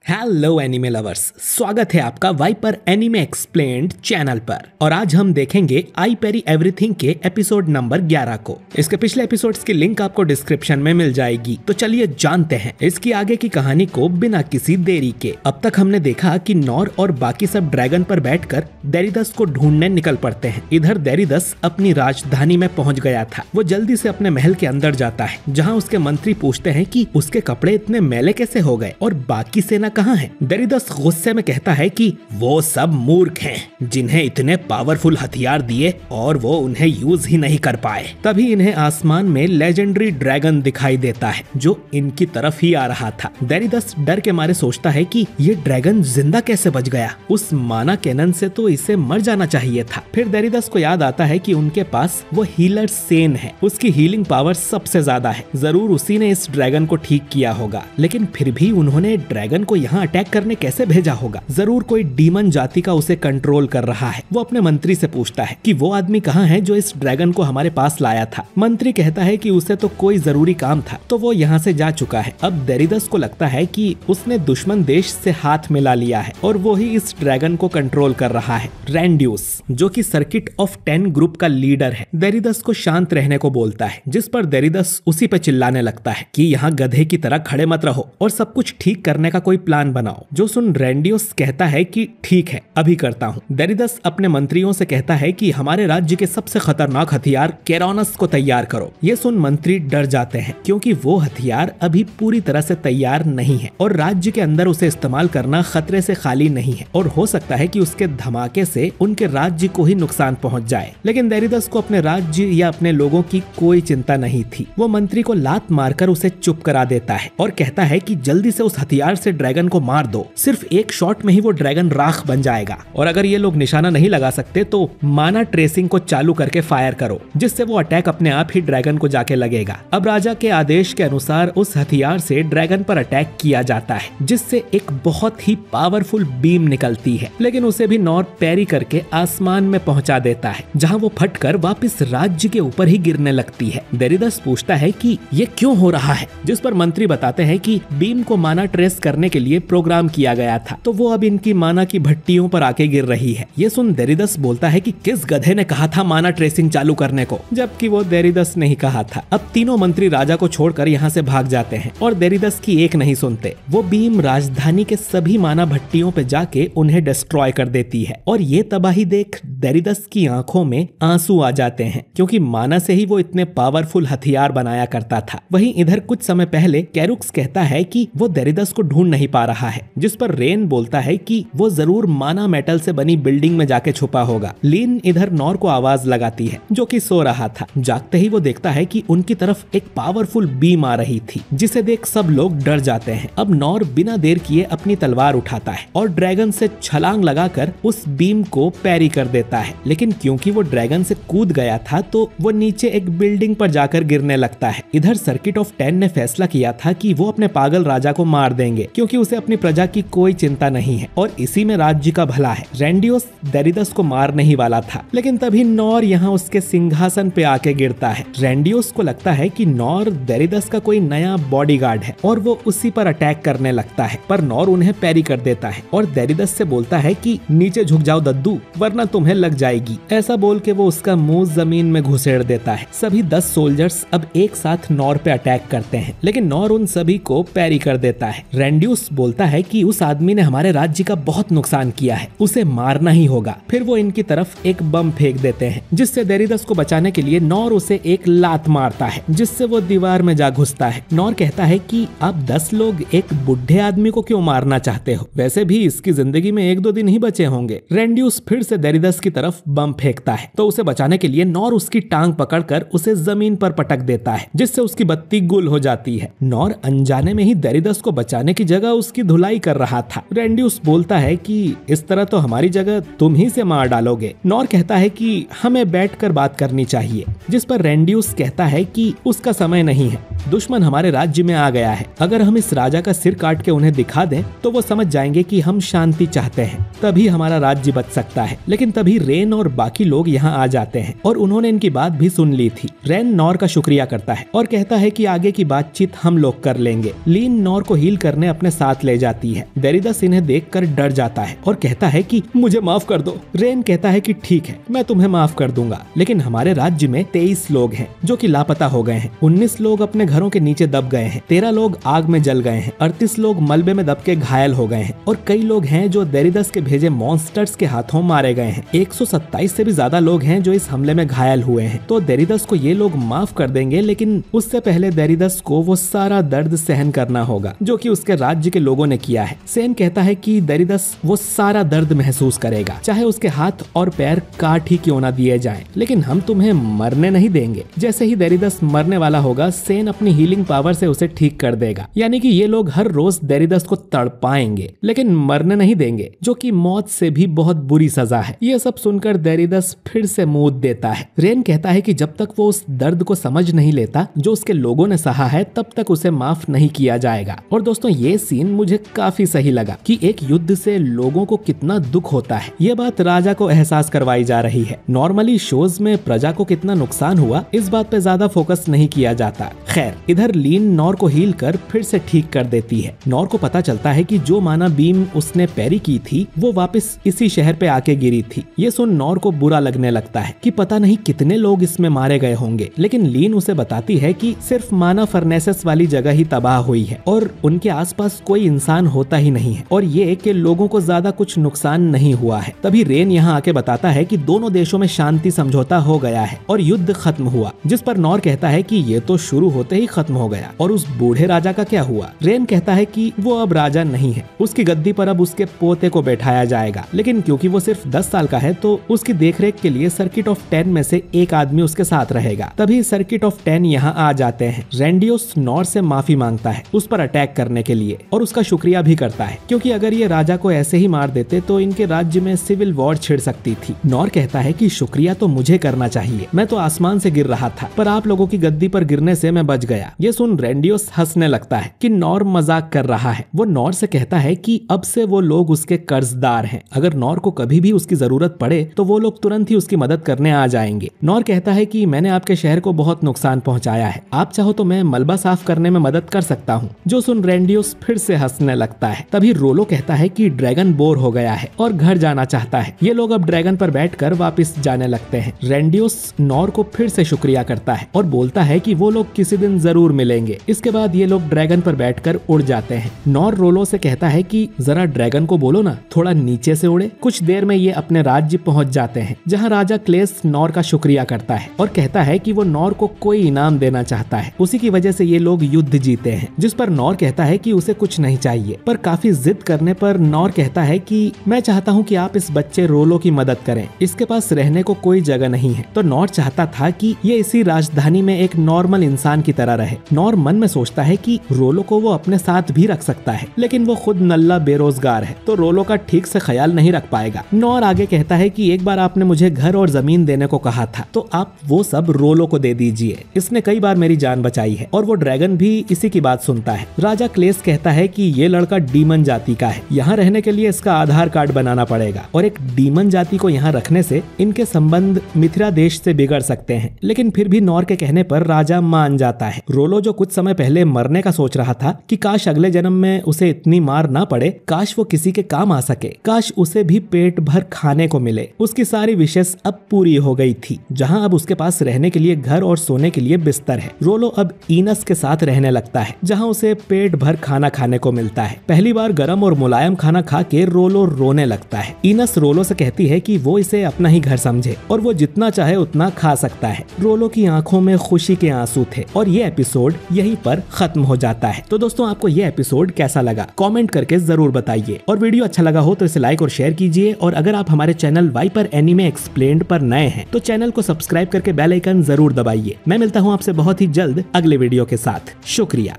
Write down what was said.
Hello anime lovers, स्वागत है आपका वाइपर एनिमे एक्सप्लेन्ड चैनल पर। और आज हम देखेंगे आई पेरी एवरीथिंग के एपिसोड नंबर 11 को। इसके पिछले एपिसोड्स की लिंक आपको डिस्क्रिप्शन में मिल जाएगी। तो चलिए जानते हैं इसकी आगे की कहानी को बिना किसी देरी के। अब तक हमने देखा कि नॉर और बाकी सब ड्रैगन पर बैठकर डेरिदस को ढूंढने निकल पड़ते हैं। इधर डेरिदस अपनी राजधानी में पहुंच गया था। वो जल्दी से अपने महल के अंदर जाता है, जहाँ उसके मंत्री पूछते हैं कि उसके कपड़े इतने मैले कैसे हो गए और बाकी सेना कहाँ है। डेरिदस गुस्से में कहता है कि वो सब मूर्ख हैं, जिन्हें इतने पावरफुल हथियार दिए और वो उन्हें यूज ही नहीं कर पाए। तभी इन्हें आसमान में लेजेंडरी ड्रैगन दिखाई देता है, जो इनकी तरफ ही आ रहा था। डेरिदस डर के मारे सोचता है कि ये ड्रैगन जिंदा कैसे बच गया। उस माना कैनन से तो इसे मर जाना चाहिए था। फिर डेरिदस को याद आता है कि उनके पास वो हीलर सेन है, उसकी हीलिंग पावर सबसे ज्यादा है। जरूर उसी ने इस ड्रैगन को ठीक किया होगा, लेकिन फिर भी उन्होंने ड्रैगन को यहाँ अटैक करने कैसे भेजा होगा। जरूर कोई डीमन जाति का उसे कंट्रोल कर रहा है। वो अपने मंत्री से पूछता है कि वो आदमी कहाँ है जो इस ड्रैगन को हमारे पास लाया था। मंत्री कहता है कि उसे तो कोई जरूरी काम था, तो वो यहाँ से जा चुका है। अब डेरिदस को लगता है कि उसने दुश्मन देश से हाथ मिला लिया है और वो ही इस ड्रैगन को कंट्रोल कर रहा है। रैंड्यूस, जो कि सर्किट ऑफ 10 ग्रुप का लीडर है, डेरिदस को शांत रहने को बोलता है, जिस पर डेरिदस उसी पे चिल्लाने लगता है कि यहाँ गधे की तरह खड़े मत रहो और सब कुछ ठीक करने का कोई प्लान बनाओ। जो सुन रैंड्यूस कहता है कि ठीक है, अभी करता हूँ। डेरिदस अपने मंत्रियों से कहता है कि हमारे राज्य के सबसे खतरनाक हथियार केरोनस को तैयार करो। ये सुन मंत्री डर जाते हैं, क्योंकि वो हथियार अभी पूरी तरह से तैयार नहीं है और राज्य के अंदर उसे इस्तेमाल करना खतरे से खाली नहीं है और हो सकता है कि उसके धमाके से उनके राज्य को ही नुकसान पहुंच जाए। लेकिन डेरिदस को अपने राज्य या अपने लोगों की कोई चिंता नहीं थी। वो मंत्री को लात मारकर उसे चुप करा देता है और कहता है कि जल्दी से उस हथियार से ड्रैगन को मार दो। सिर्फ एक शॉट में ही वो ड्रैगन राख बन जाएगा। और अगर ये लोग निशाना नहीं लगा सकते तो माना ट्रेसिंग को चालू करके फायर करो, जिससे वो अटैक अपने आप ही ड्रैगन को जाके लगेगा। अब राजा के आदेश के अनुसार उस हथियार से ड्रैगन पर अटैक किया जाता है, जिससे एक बहुत ही पावरफुल बीम निकलती है। लेकिन उसे भी नॉर पैरी करके आसमान में पहुंचा देता है, जहां वो फटकर वापस राज्य के ऊपर ही गिरने लगती है। डेरिदस पूछता है कि ये क्यों हो रहा है, जिस पर मंत्री बताते हैं कि बीम को माना ट्रेस करने के लिए प्रोग्राम किया गया था, तो वो अब इनकी माना की भट्टियों पर आके गिर रही है। ये सुन डेरिदस बोलता है कि किस गधे ने कहा था माना ट्रेसिंग चालू करने को, जबकि वो डेरिदस ने ही कहा था। अब तीनों मंत्री राजा को छोड़कर यहाँ से भाग जाते हैं और डेरिदस की एक नहीं सुनते। वो बीम राजधानी के सभी माना भट्टियों पे जाके उन्हें डिस्ट्रॉय कर देती है और ये तबाही देख डेरिदस की आंखों में आंसू आ जाते हैं, क्योंकि माना से ही वो इतने पावरफुल हथियार बनाया करता था। वहीं इधर कुछ समय पहले कैरुक्स कहता है कि वो डेरिदस को ढूंढ नहीं पा रहा है, जिस पर रेन बोलता है कि वो जरूर माना मेटल से बनी बिल्डिंग में जाके छुपा होगा। लीन इधर नॉर को आवाज लगाती है, जो कि सो रहा था। जागते ही वो देखता है कि उनकी तरफ एक पावरफुल बीम आ रही थी, जिसे देख सब लोग डर जाते हैं। अब नॉर बिना देर किए अपनी तलवार उठाता है और ड्रैगन से छलांग लगाकर उस बीम को पैरी कर देता है। लेकिन क्योंकि वो ड्रैगन से कूद गया था, तो वो नीचे एक बिल्डिंग पर जाकर गिरने लगता है। इधर सर्किट ऑफ 10 ने फैसला किया था कि वो अपने पागल राजा को मार देंगे, क्योंकि उसे अपनी प्रजा की कोई चिंता नहीं है और इसी में राज्य का भला है। रैंड्यूस डेरिदस को मारने ही वाला था, लेकिन तभी नॉर यहाँ उसके सिंहासन पे आके गिरता है। रैंड्यूस को लगता है कि नॉर डेरिदस का कोई नया बॉडीगार्ड है और वो उसी पर अटैक करने लगता है, पर नॉर उन्हें पैरी कर देता है और डेरिदस से बोलता है कि नीचे झुक जाओ दद्दू, वरना तुम्हें लग जाएगी। ऐसा बोल के वो उसका मुंह जमीन में घुसेड़ देता है। सभी 10 सोल्जर्स अब एक साथ नॉर पे अटैक करते हैं, लेकिन नॉर उन सभी को पैरी कर देता है। रैंड्यूस बोलता है कि उस आदमी ने हमारे राज्य का बहुत नुकसान किया है, उसे मारना ही होगा। फिर वो इनकी तरफ एक बम फेंक देते हैं, जिससे डेरिदस को बचाने के लिए नॉर उसे एक लात मारता है, जिससे वो दीवार में जा घुसता है। नॉर कहता है कि आप 10 लोग एक बुढ़े आदमी को क्यों मारना चाहते हो, वैसे भी इसकी जिंदगी में 1-2 दिन ही बचे होंगे। रैंड्यूस फिर से डेरिदस की तरफ बम फेंकता है, तो उसे बचाने के लिए नॉर उसकी टांग पकड़कर उसे जमीन पर पटक देता है, जिससे उसकी बत्ती गुल हो जाती है। नॉर अनजाने में ही डेरिदस को बचाने की जगह उसकी धुलाई कर रहा था। रैंड्यूस बोलता है कि इस तरह तो हमारी जगह तुम ही से मार डालोगे। नॉर कहता है कि हमें बैठकर बात करनी चाहिए, जिस पर रैंड्यूस कहता है कि उसका समय नहीं है, दुश्मन हमारे राज्य में आ गया है। अगर हम इस राजा का सिर काट के उन्हें दिखा दें तो वो समझ जाएंगे कि हम शांति चाहते हैं, तभी हमारा राज्य बच सकता है। लेकिन तभी रेन और बाकी लोग यहाँ आ जाते हैं और उन्होंने इनकी बात भी सुन ली थी। रेन नॉर का शुक्रिया करता है और कहता है कि आगे की बातचीत हम लोग कर लेंगे। लीन नॉर को हील करने अपने साथ साथ ले जाती है। देरिदस इन्हें देखकर डर जाता है और कहता है कि मुझे माफ कर दो। रेन कहता है कि ठीक है, मैं तुम्हें माफ कर दूंगा, लेकिन हमारे राज्य में 23 लोग हैं जो कि लापता हो गए हैं। 19 लोग अपने घरों के नीचे दब गए हैं, 13 लोग आग में जल गए हैं, 38 लोग मलबे में दब के घायल हो गए हैं और कई लोग हैं जो देरिदस के भेजे मॉन्स्टर्स के हाथों मारे गए हैं। 127 से भी ज्यादा लोग हैं जो इस हमले में घायल हुए हैं। तो देरिदस को ये लोग माफ कर देंगे, लेकिन उससे पहले देरिदस को वो सारा दर्द सहन करना होगा जो कि उसके राज्य के लोगों ने किया है। सेन कहता है कि देरिदस वो सारा दर्द महसूस करेगा, चाहे उसके हाथ और पैर काट ही क्यों ना दिए जाएं, लेकिन हम तुम्हें मरने नहीं देंगे। जैसे ही देरिदस मरने वाला होगा, सेन अपनी हीलिंग पावर से उसे ठीक कर देगा। यानी कि ये लोग हर रोज देरिदस को तड़पाएंगे लेकिन मरने नहीं देंगे, जो कि मौत से भी बहुत बुरी सजा है। ये सब सुनकर देरिदस फिर से मूत देता है। रेन कहता है कि जब तक वो उस दर्द को समझ नहीं लेता जो उसके लोगों ने सहा है, तब तक उसे माफ नहीं किया जाएगा। और दोस्तों, ये सीन मुझे काफी सही लगा कि एक युद्ध से लोगों को कितना दुख होता है। ये बात राजा को एहसास करवाई जा रही है। नॉर्मली शोज में प्रजा को कितना नुकसान हुआ, इस बात पे ज्यादा फोकस नहीं किया जाता। खैर, इधर लीन नॉर को हील कर फिर से ठीक कर देती है। नॉर को पता चलता है कि जो माना बीम उसने पैरी की थी वो वापस इसी शहर पे आके गिरी थी। ये सुन नॉर को बुरा लगने लगता है कि पता नहीं कितने लोग इसमें मारे गए होंगे, लेकिन लीन उसे बताती है कि सिर्फ माना फर्नेसेस वाली जगह ही तबाह हुई है और उनके आसपास कोई इंसान होता ही नहीं है और ये कि लोगों को ज्यादा कुछ नुकसान नहीं हुआ है। तभी रेन यहाँ आके बताता है कि दोनों देशों में शांति समझौता हो गया है और युद्ध खत्म हुआ, जिस पर नॉर कहता है कि ये तो शुरू होते ही खत्म हो गया। और उस बूढ़े राजा का क्या हुआ? रेन कहता है कि वो अब राजा नहीं है, उसकी गद्दी पर अब उसके पोते को बैठाया जाएगा, लेकिन क्योंकि वो सिर्फ 10 साल का है तो उसकी देखरेख के लिए सर्किट ऑफ 10 में से एक आदमी उसके साथ रहेगा। तभी सर्किट ऑफ 10 यहाँ आ जाते हैं। रेंडियोस नॉर से माफी मांगता है उस पर अटैक करने के लिए और उसका शुक्रिया भी करता है, क्योंकि अगर ये राजा को ऐसे ही मार देते तो इनके राज्य में सिविल वॉर छिड़ सकती थी। नॉर कहता है कि शुक्रिया तो मुझे करना चाहिए, मैं तो आसमान से गिर रहा था, पर आप लोगों की गद्दी पर गिरने से मैं बच गया। ये सुन रेंडियोस हंसने लगता है कि नॉर मजाक कर रहा है। वो नॉर से कहता है कि अब से वो लोग उसके कर्जदार हैं, अगर नॉर को कभी भी उसकी जरूरत पड़े तो वो लोग तुरंत ही उसकी मदद करने आ जाएंगे। नॉर कहता है कि मैंने आपके शहर को बहुत नुकसान पहुंचाया है, आप चाहो तो मैं मलबा साफ करने में मदद कर सकता हूँ। जो सुन रेंडियोस फिर से हंसने लगता है। तभी रोलो कहता है कि ड्रैगन बोर हो गया है और घर जाना चाहता है। ये लोग अब ड्रैगन पर बैठकर वापस जाने लगते हैं। रेंडियोस नॉर को फिर से शुक्रिया करता है और बोलता है कि वो लोग किसी दिन जरूर मिलेंगे। इसके बाद ये लोग ड्रैगन पर बैठकर उड़ जाते हैं। नॉर रोलो से कहता है कि जरा ड्रैगन को बोलो ना थोड़ा नीचे से उड़े। कुछ देर में ये अपने राज्य पहुंच जाते हैं, जहां राजा क्लेस नॉर का शुक्रिया करता है और कहता है कि वो नॉर को कोई इनाम देना चाहता है, उसी की वजह से ये लोग युद्ध जीते हैं। जिस पर नॉर कहता है कि उसे कुछ नहीं चाहिए, पर काफी जिद करने पर नॉर कहता है कि मैं चाहता हूँ कि आप इस बच्चे रोलो की मदद करें, इसके पास रहने को कोई जगह नहीं है। तो नॉर चाहता था कि ये इसी राजधानी में एक नॉर्मल इंसान की तरह रहे। नॉर मन में सोचता है कि रोलो को वो अपने साथ भी रख सकता है, लेकिन वो खुद नल्ला बेरोजगार है तो रोलो का ठीक से ख्याल नहीं रख पाएगा। नॉर आगे कहता है कि एक बार आपने मुझे घर और जमीन देने को कहा था, तो आप वो सब रोलो को दे दीजिए, इसने कई बार मेरी जान बचाई है। और वो ड्रैगन भी इसी की बात सुनता है। राजा क्लेस कहता है कि ये लड़का डीमन जाति का है, यहाँ रहने के लिए इसका आधार कार्ड बनाना पड़ेगा और एक डीमन जाति को यहाँ रखने से इनके संबंध मिथिला देश से बिगड़ सकते हैं। लेकिन फिर भी नॉर के कहने पर राजा मान जाता है। रोलो जो कुछ समय पहले मरने का सोच रहा था कि काश अगले जन्म में उसे इतनी मार ना पड़े, काश वो किसी के काम आ सके, काश उसे भी पेट भर खाने को मिले, उसकी सारी विशेष अब पूरी हो गई थी। जहाँ अब उसके पास रहने के लिए घर और सोने के लिए बिस्तर है। रोलो अब ईनस के साथ रहने लगता है, जहाँ उसे पेट भर खाना खाने को मिलता है। पहली बार गरम और मुलायम खाना खा के रोलो रोने लगता है। ईनस रोलो से कहती है कि वो इसे अपना ही घर समझे और वो जितना चाहे उतना खा सकता है। रोलो की आंखों में खुशी के आंसू थे और ये एपिसोड यहीं पर खत्म हो जाता है। तो दोस्तों, आपको ये एपिसोड कैसा लगा कमेंट करके जरूर बताइए, और वीडियो अच्छा लगा हो तो इसे लाइक और शेयर कीजिए। और अगर आप हमारे चैनल वाइपर एनीमे एक्सप्लेन्ड पर नए हैं तो चैनल को सब्सक्राइब करके बेल आइकन जरूर दबाइए। मैं मिलता हूँ आपसे बहुत ही जल्द अगले वीडियो के साथ। शुक्रिया।